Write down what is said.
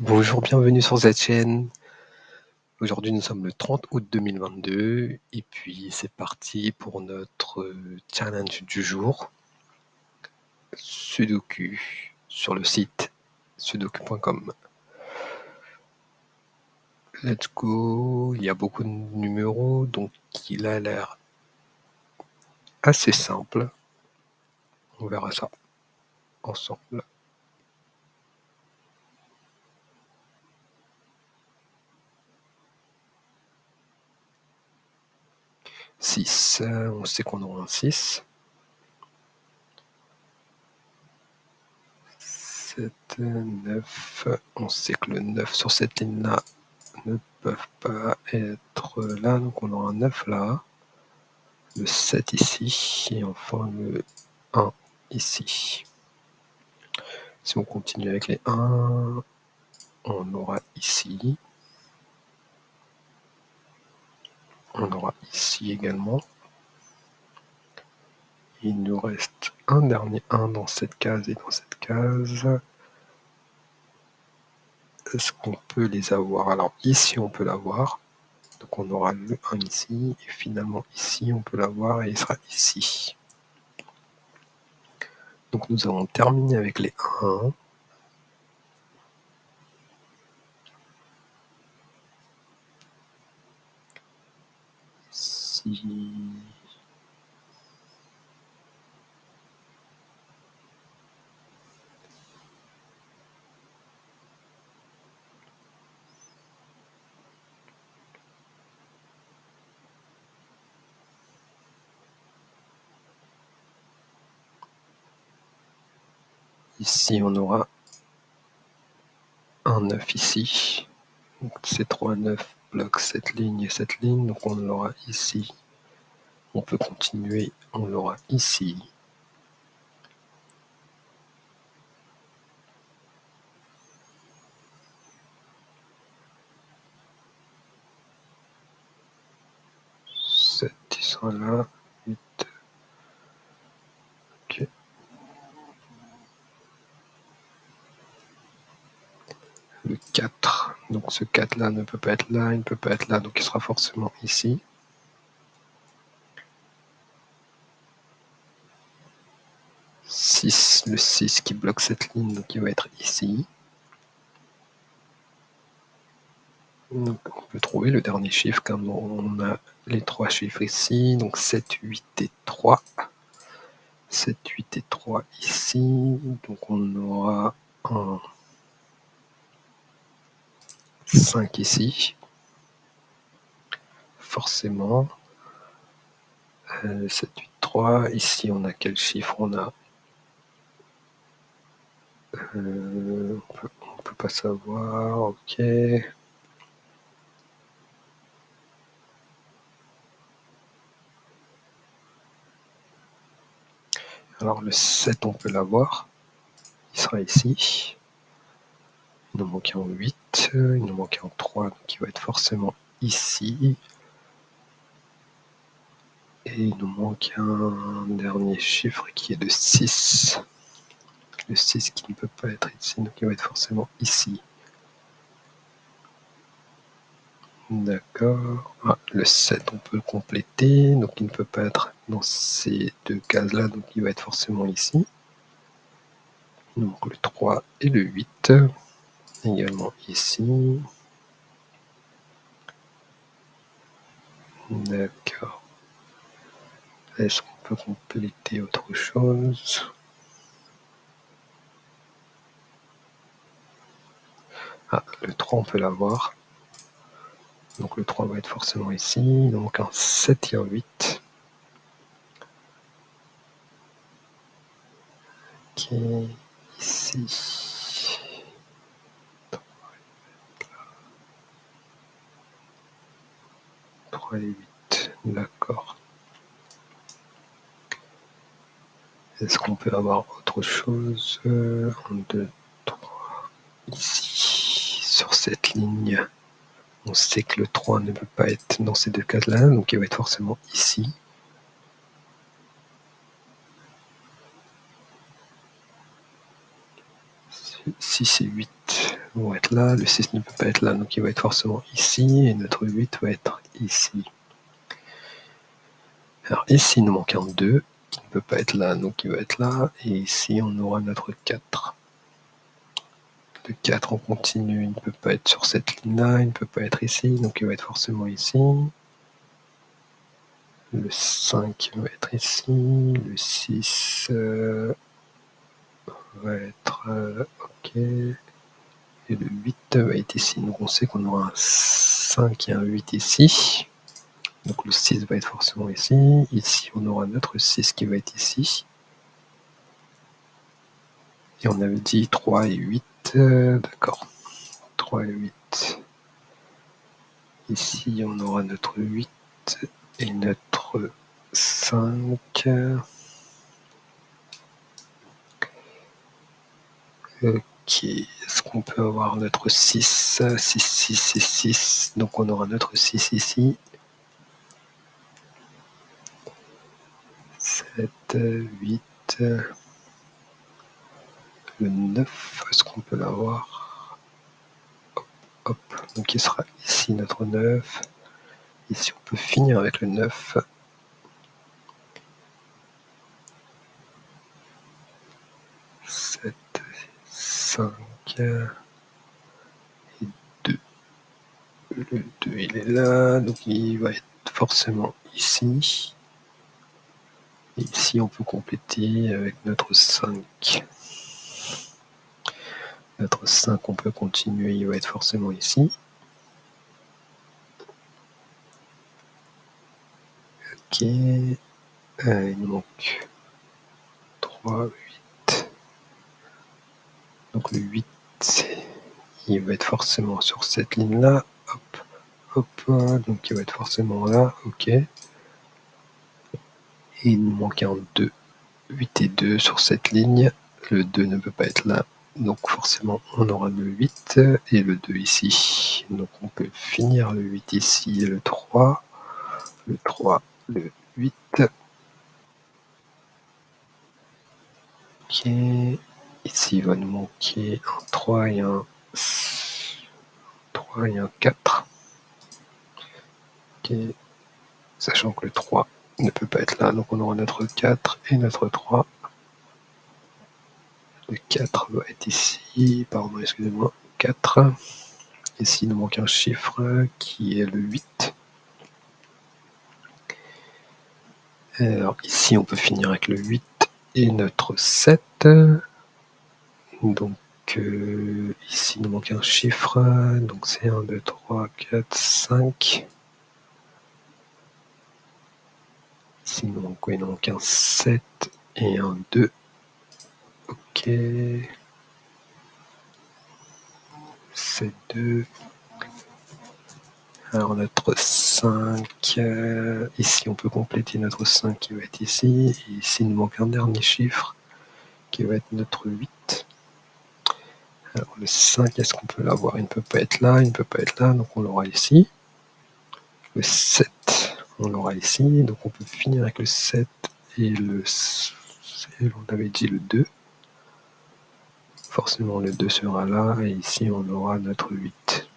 Bonjour, bienvenue sur cette chaîne. Aujourd'hui, nous sommes le 30 août 2022 et puis c'est parti pour notre challenge du jour. Sudoku sur le site sudoku.com. Let's go. Il y a beaucoup de numéros, donc il a l'air assez simple. On verra ça ensemble. 6, on sait qu'on aura un 6. 7, 9, on sait que le 9 sur cette ligne-là ne peuvent pas être là, donc on aura un 9 là, le 7 ici, et enfin le 1 ici. Si on continue avec les 1, on aura ici, on aura ici également. Il nous reste un dernier 1 dans cette case et dans cette case. Est-ce qu'on peut les avoir? Alors ici on peut l'avoir, donc on aura le 1 ici, et finalement ici on peut l'avoir et il sera ici. Donc nous avons terminé avec les 1. Ici, on aura un 9 ici. Donc, ces 3 9 bloquent cette ligne et cette ligne. Donc, on l'aura ici. On peut continuer. On l'aura ici. Sept, il sera là. 8. Ok. Le 4. Donc, ce 4 là ne peut pas être là. Il ne peut pas être là. Donc, il sera forcément ici. Le 6 qui bloque cette ligne, donc il va être ici. Donc on peut trouver le dernier chiffre comme on a les 3 chiffres ici, donc 7, 8 et 3. 7, 8 et 3 ici, donc on aura un 5 ici, forcément. 7, 8, 3, ici on a quel chiffre? On a on peut pas savoir, ok. Alors le 7 on peut l'avoir, il sera ici. Il nous manque un 8, il nous manque un 3, donc il va être forcément ici. Et il nous manque un dernier chiffre qui est le 6. Le 6 qui ne peut pas être ici, donc il va être forcément ici. D'accord. Ah, le 7, on peut le compléter, donc il ne peut pas être dans ces deux cases-là, donc il va être forcément ici. Il nous manque le 3 et le 8, également ici. D'accord. Est-ce qu'on peut compléter autre chose? Ah, le 3, on peut l'avoir. Donc le 3 va être forcément ici. Donc un 7 et un 8. Ok, ici. 3 et 8, d'accord. Est-ce qu'on peut avoir autre chose? 1, 2, 3. Ici, sur cette ligne, on sait que le 3 ne peut pas être dans ces deux cases-là, donc il va être forcément ici. Si c'est 8, vont être là, le 6 ne peut pas être là, donc il va être forcément ici, et notre 8 va être ici. Alors ici, il nous manque un 2, qui ne peut pas être là, donc il va être là, et ici, on aura notre 4. Le 4 en continu, il ne peut pas être sur cette ligne-là, il ne peut pas être ici, donc il va être forcément ici. Le 5 va être ici, le 6 va être OK, et le 8 va être ici. Donc on sait qu'on aura un 5 et un 8 ici. Donc le 6 va être forcément ici. Ici, on aura notre 6 qui va être ici. Et on avait dit 3 et 8, d'accord. 3 et 8. Ici, on aura notre 8 et notre 5. Ok, est-ce qu'on peut avoir notre 6, 6, 6 et 6, donc on aura notre 6 ici. 7, 8, le 9, est-ce qu'on peut l'avoir? Hop, donc il sera ici notre 9. Ici on peut finir avec le 9. 7, 5 et 2. Le 2 il est là, donc il va être forcément ici. Et ici on peut compléter avec notre 5. Notre 5 on peut continuer, il va être forcément ici. Ok, il nous manque 3, 8. Donc le 8, il va être forcément sur cette ligne-là. Hop, hop, donc il va être forcément là, ok. Et il nous manque un 2. 8 et 2 sur cette ligne. Le 2 ne peut pas être là, donc forcément on aura le 8 et le 2 ici. Donc on peut finir le 8 ici et le 3. Le 3, le 8. Ok. Ici, il va nous manquer un 3 et un 3 et un 4. Ok. Sachant que le 3 ne peut pas être là, donc on aura notre 4 et notre 3. Le 4 va être ici, pardon, excusez-moi, 4. Ici, il nous manque un chiffre qui est le 8. Alors ici, on peut finir avec le 8 et notre 7. Donc ici, il nous manque un chiffre, donc c'est 1, 2, 3, 4, 5. Ici, il nous manque quoi? Il nous manque un 7 et un 2. Ok. 7, 2. Alors notre 5, ici on peut compléter notre 5 qui va être ici, et ici il nous manque un dernier chiffre qui va être notre 8. Alors le 5, est-ce qu'on peut l'avoir? Il ne peut pas être là, il ne peut pas être là, donc on l'aura ici. Le 7, on l'aura ici, donc on peut finir avec le 7 et on avait dit le 2. Forcément le 2 sera là, et ici on aura notre 8.